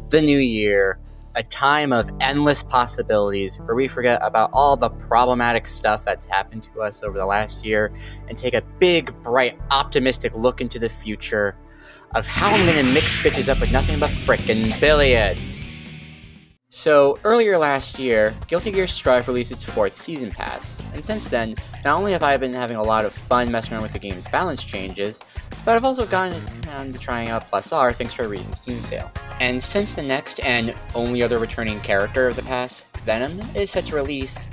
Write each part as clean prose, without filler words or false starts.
the new year, a time of endless possibilities where we forget about all the problematic stuff that's happened to us over the last year and take a big, bright, optimistic look into the future of how I'm gonna mix bitches up with nothing but frickin' billiards. So, earlier last year, Guilty Gear Strive released its 4th Season Pass, and since then, not only have I been having a lot of fun messing around with the game's balance changes, but I've also gotten around to trying out Plus R thanks to a recent Steam sale. And since the next and only other returning character of the pass, Venom, is set to release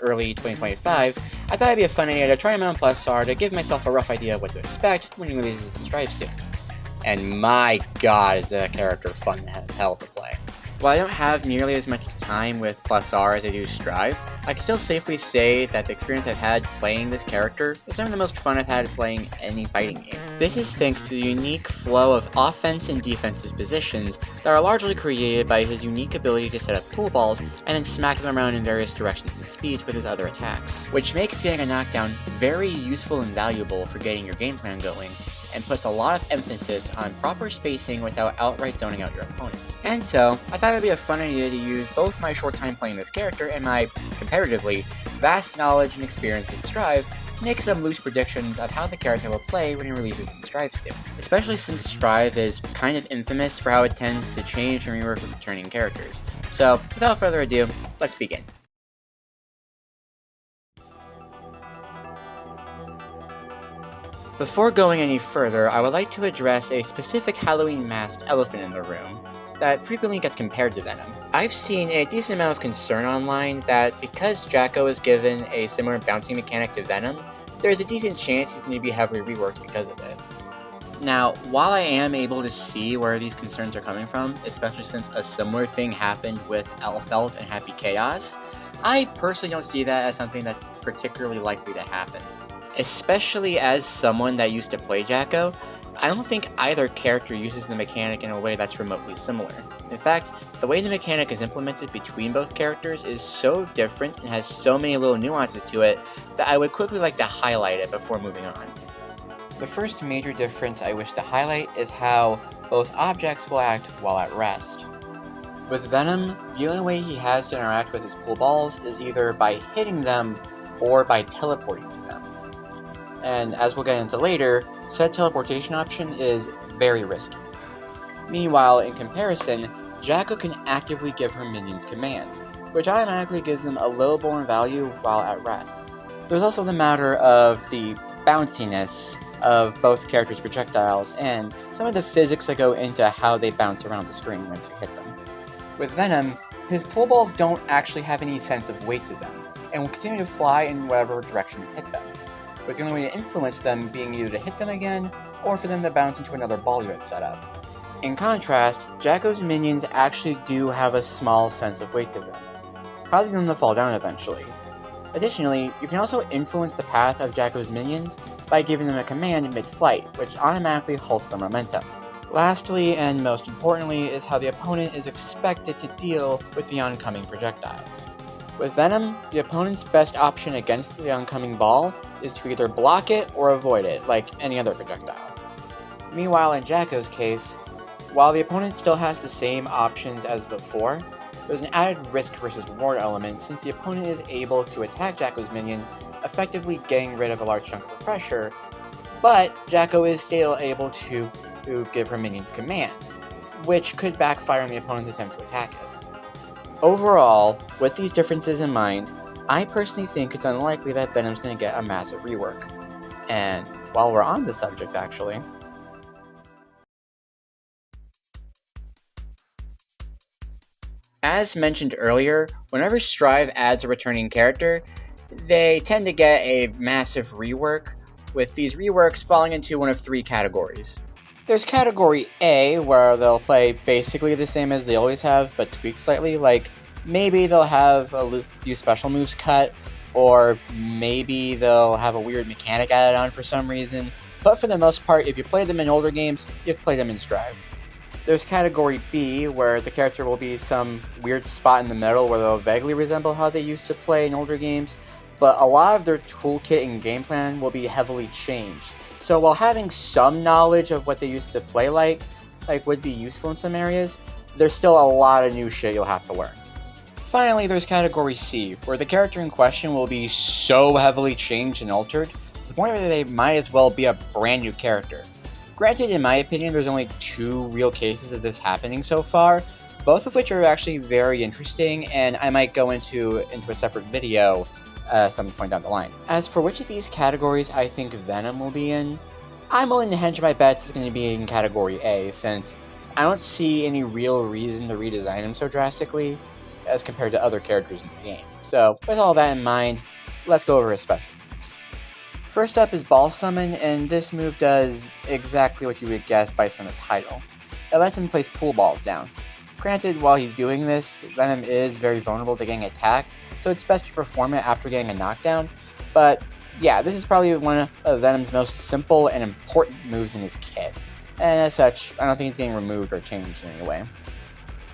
early 2025, I thought it'd be a fun idea to try him out on Plus R to give myself a rough idea of what to expect when he releases in Strive soon. And my god, is that character fun as hell to play. While I don't have nearly as much time with Plus R as I do Strive, I can still safely say that the experience I've had playing this character is some of the most fun I've had playing any fighting game. This is thanks to the unique flow of offense and defensive positions that are largely created by his unique ability to set up pool balls and then smack them around in various directions and speeds with his other attacks, which makes getting a knockdown very useful and valuable for getting your game plan going, and puts a lot of emphasis on proper spacing without outright zoning out your opponent. And so, I thought it would be a fun idea to use both my short time playing this character and my, comparatively, vast knowledge and experience with Strive to make some loose predictions of how the character will play when he releases in Strive soon. Especially since Strive is kind of infamous for how it tends to change and rework with returning characters. So, without further ado, let's begin. Before going any further, I would like to address a specific Halloween-masked elephant in the room that frequently gets compared to Venom. I've seen a decent amount of concern online that because Jacko is given a similar bouncing mechanic to Venom, there's a decent chance he's going to be heavily reworked because of it. Now, while I am able to see where these concerns are coming from, especially since a similar thing happened with Elfelt and Happy Chaos, I personally don't see that as something that's particularly likely to happen. Especially as someone that used to play Jacko, I don't think either character uses the mechanic in a way that's remotely similar. In fact, the way the mechanic is implemented between both characters is so different and has so many little nuances to it that I would quickly like to highlight it before moving on. The first major difference I wish to highlight is how both objects will act while at rest. With Venom, the only way he has to interact with his pool balls is either by hitting them or by teleporting to them. And as we'll get into later, said teleportation option is very risky. Meanwhile, in comparison, Jacko can actively give her minions commands, which automatically gives them a little more value while at rest. There's also the matter of the bounciness of both characters' projectiles and some of the physics that go into how they bounce around the screen once you hit them. With Venom, his pool balls don't actually have any sense of weight to them, and will continue to fly in whatever direction you hit them, with the only way to influence them being either to hit them again, or for them to bounce into another ball you had set up. In contrast, Jacko's minions actually do have a small sense of weight to them, causing them to fall down eventually. Additionally, you can also influence the path of Jacko's minions by giving them a command mid-flight, which automatically halts their momentum. Lastly, and most importantly, is how the opponent is expected to deal with the oncoming projectiles. With Venom, the opponent's best option against the oncoming ball is to either block it or avoid it, like any other projectile. Meanwhile, in Jacko's case, while the opponent still has the same options as before, there's an added risk versus reward element since the opponent is able to attack Jacko's minion, effectively getting rid of a large chunk of the pressure, but Jacko is still able to give her minions commands, which could backfire on the opponent's attempt to attack it. Overall, with these differences in mind, I personally think it's unlikely that Venom's going to get a massive rework. And while we're on the subject actually, as mentioned earlier, whenever Strive adds a returning character, they tend to get a massive rework, with these reworks falling into one of 3 categories. There's Category A, where they'll play basically the same as they always have, but tweaked slightly, like maybe they'll have a few special moves cut, or maybe they'll have a weird mechanic added on for some reason, but for the most part, if you play them in older games, you've played them in Strive. There's Category B, where the character will be some weird spot in the middle where they'll vaguely resemble how they used to play in older games, but a lot of their toolkit and game plan will be heavily changed. So while having some knowledge of what they used to play like, like would be useful in some areas, there's still a lot of new shit you'll have to learn. Finally, there's Category C, where the character in question will be so heavily changed and altered, to the point where they might as well be a brand new character. Granted, in my opinion, there's only 2 real cases of this happening so far, both of which are actually very interesting, and I might go into a separate video some point down the line. As for which of these categories I think Venom will be in, I'm willing to hedge my bets it's going to be in Category A, since I don't see any real reason to redesign him so drastically as compared to other characters in the game. So, with all that in mind, let's go over his special moves. First up is Ball Summon, and this move does exactly what you would guess based on the title. It lets him place pool balls down. Granted, while he's doing this, Venom is very vulnerable to getting attacked, so it's best to perform it after getting a knockdown, but yeah, this is probably one of Venom's most simple and important moves in his kit, and as such, I don't think it's getting removed or changed in any way.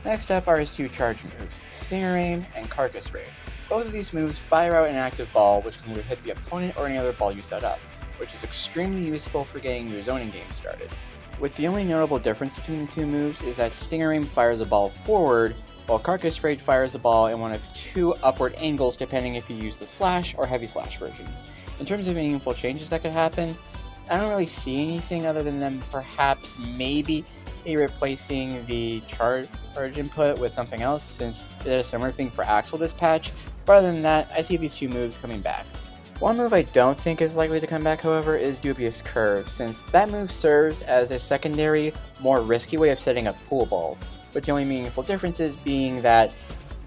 Next up are his 2 charge moves, Stinger Aim and Carcass Raid. Both of these moves fire out an active ball which can either hit the opponent or any other ball you set up, which is extremely useful for getting your zoning game started. With the only notable difference between the 2 moves is that Stinger Aim fires a ball forward, while Carcass Raid fires a ball in one of 2 upward angles depending if you use the slash or heavy slash version. In terms of meaningful changes that could happen, I don't really see anything other than them perhaps maybe replacing the charge input with something else, since they did a similar thing for Axel this patch, but other than that, I see these 2 moves coming back. One move I don't think is likely to come back, however, is Dubious Curve, since that move serves as a secondary, more risky way of setting up pool balls, with the only meaningful differences being that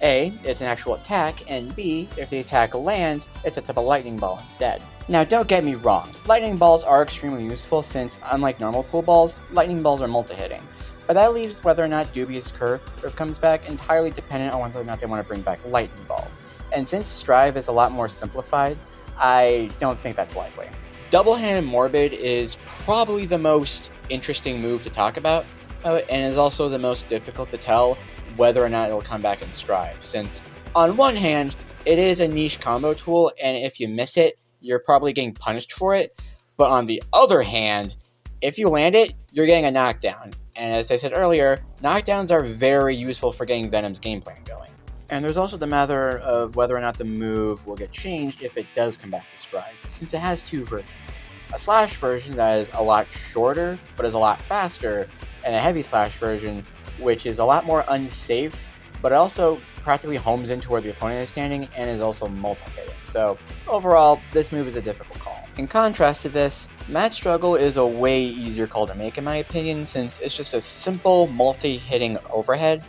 A, it's an actual attack, and B, if the attack lands, it sets up a lightning ball instead. Now don't get me wrong, lightning balls are extremely useful since, unlike normal pool balls, lightning balls are multi-hitting. But that leaves whether or not Dubious Curve comes back entirely dependent on whether or not they want to bring back lightning balls. And since Strive is a lot more simplified, I don't think that's likely. Double-handed Morbid is probably the most interesting move to talk about, and is also the most difficult to tell whether or not it'll come back in Strive, since on one hand, it is a niche combo tool, and if you miss it, you're probably getting punished for it, but on the other hand, if you land it, you're getting a knockdown, and as I said earlier, knockdowns are very useful for getting Venom's game plan going. And there's also the matter of whether or not the move will get changed if it does come back to Strive, since it has 2 versions. A slash version that is a lot shorter, but is a lot faster, and a heavy slash version, which is a lot more unsafe, but it also practically homes into where the opponent is standing and is also multi-hitting. So overall, this move is a difficult call. In contrast to this, Mad Struggle is a way easier call to make in my opinion, since it's just a simple multi-hitting overhead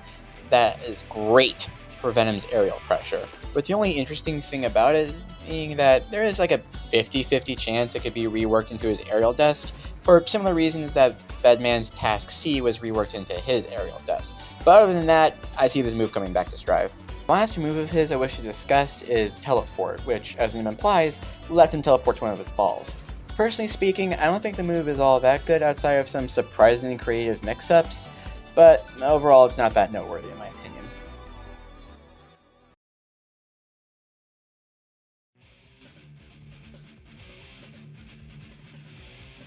that is great for Venom's aerial pressure. But the only interesting thing about it being that there is like a 50-50 chance it could be reworked into his aerial dust, for similar reasons that Bedman's Task C was reworked into his aerial dust. But other than that, I see this move coming back to Strive. The last move of his I wish to discuss is Teleport, which, as the name implies, lets him teleport to one of his balls. Personally speaking, I don't think the move is all that good outside of some surprisingly creative mix-ups, but overall it's not that noteworthy in my opinion.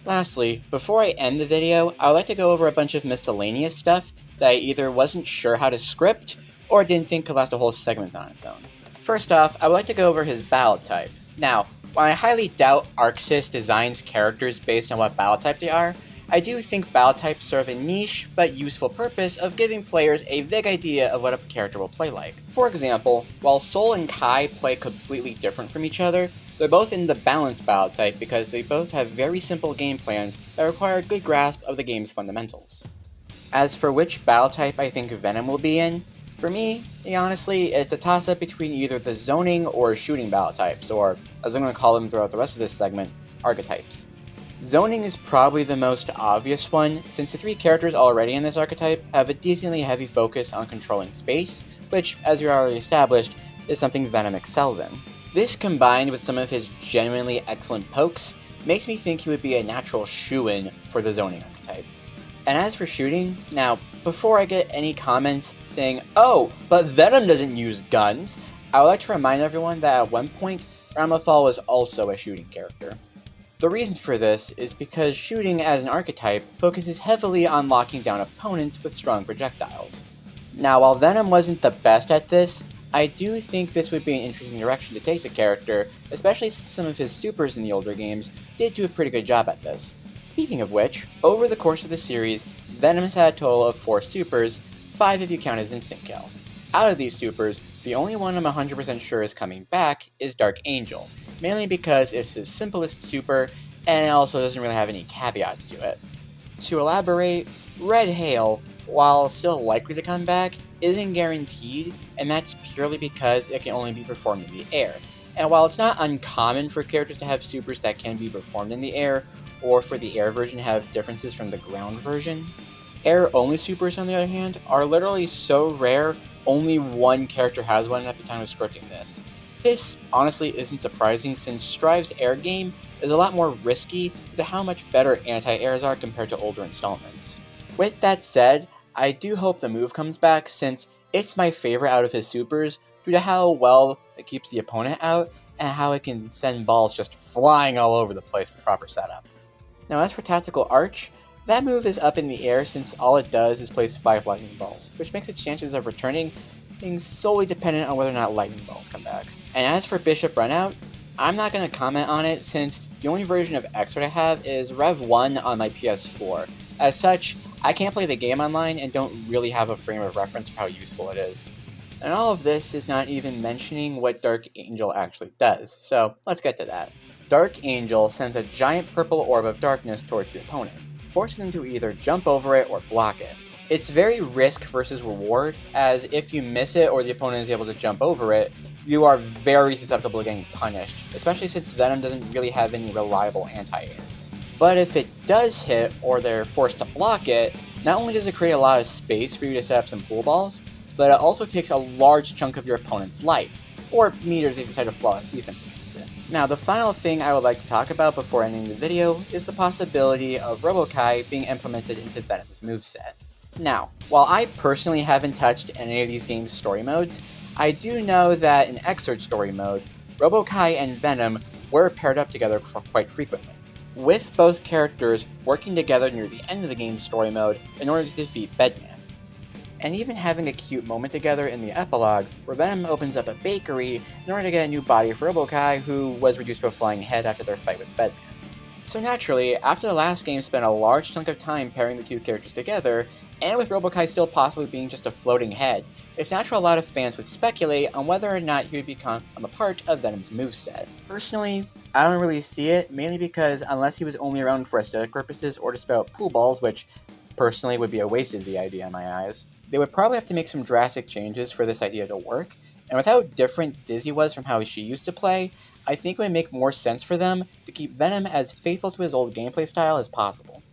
Lastly, before I end the video, I would like to go over a bunch of miscellaneous stuff that I either wasn't sure how to script, or didn't think could last a whole segment on its own. First off, I would like to go over his battle type. Now, while I highly doubt ArcSys designs characters based on what battle type they are, I do think battle types serve a niche but useful purpose of giving players a vague idea of what a character will play like. For example, while Soul and Kai play completely different from each other, they're both in the balanced battle type because they both have very simple game plans that require a good grasp of the game's fundamentals. As for which battle type I think Venom will be in, for me, honestly, it's a toss-up between either the zoning or shooting battle types, or, as I'm going to call them throughout the rest of this segment, archetypes. Zoning is probably the most obvious one, since the 3 characters already in this archetype have a decently heavy focus on controlling space, which, as you already established, is something Venom excels in. This, combined with some of his genuinely excellent pokes, makes me think he would be a natural shoo-in for the zoning archetype. And as for shooting, now, before I get any comments saying, "Oh, but Venom doesn't use guns," I would like to remind everyone that at one point, Ramathal was also a shooting character. The reason for this is because shooting as an archetype focuses heavily on locking down opponents with strong projectiles. Now, while Venom wasn't the best at this, I do think this would be an interesting direction to take the character, especially since some of his supers in the older games did do a pretty good job at this. Speaking of which, over the course of the series, Venom has had a total of 4 supers, 5 if you count his instant kill. Out of these supers, the only one I'm 100% sure is coming back is Dark Angel, mainly because it's his simplest super, and it also doesn't really have any caveats to it. To elaborate, Red Hail, while still likely to come back, isn't guaranteed, and that's purely because it can only be performed in the air. And while it's not uncommon for characters to have supers that can be performed in the air, or for the air version to have differences from the ground version, air-only supers, on the other hand, are literally so rare, only one character has one at the time of scripting this. This honestly isn't surprising since Strive's air game is a lot more risky due to how much better anti-airs are compared to older installments. With that said, I do hope the move comes back since it's my favorite out of his supers due to how well it keeps the opponent out and how it can send balls just flying all over the place with proper setup. Now as for Tactical Arch, that move is up in the air since all it does is place 5 lightning balls, which makes its chances of returning being solely dependent on whether or not lightning balls come back. And as for Bishop Runout, I'm not going to comment on it since the only version of Expert I have is Rev 1 on my PS4. As such, I can't play the game online and don't really have a frame of reference for how useful it is. And all of this is not even mentioning what Dark Angel actually does, so let's get to that. Dark Angel sends a giant purple orb of darkness towards the opponent, forcing them to either jump over it or block it. It's very risk versus reward, as if you miss it or the opponent is able to jump over it, you are very susceptible to getting punished, especially since Venom doesn't really have any reliable anti-airs. But if it does hit, or they're forced to block it, not only does it create a lot of space for you to set up some pool balls, but it also takes a large chunk of your opponent's life, or meter if they decide to flawless defense against it. Now, the final thing I would like to talk about before ending the video is the possibility of Robo-Ky being implemented into Venom's moveset. Now, while I personally haven't touched any of these games' story modes, I do know that in Exert story mode, Robo-Ky and Venom were paired up together quite frequently, with both characters working together near the end of the game's story mode in order to defeat Bedman. And even having a cute moment together in the epilogue, where Venom opens up a bakery in order to get a new body for Robo-Ky, who was reduced to a flying head after their fight with Bedman. So naturally, after the last game spent a large chunk of time pairing the two characters together, and with Robo-Ky still possibly being just a floating head, it's natural a lot of fans would speculate on whether or not he would become a part of Venom's moveset. Personally, I don't really see it, mainly because unless he was only around for aesthetic purposes or to spell out pool balls, which personally would be a waste of the idea in my eyes, they would probably have to make some drastic changes for this idea to work, and with how different Dizzy was from how she used to play, I think it would make more sense for them to keep Venom as faithful to his old gameplay style as possible.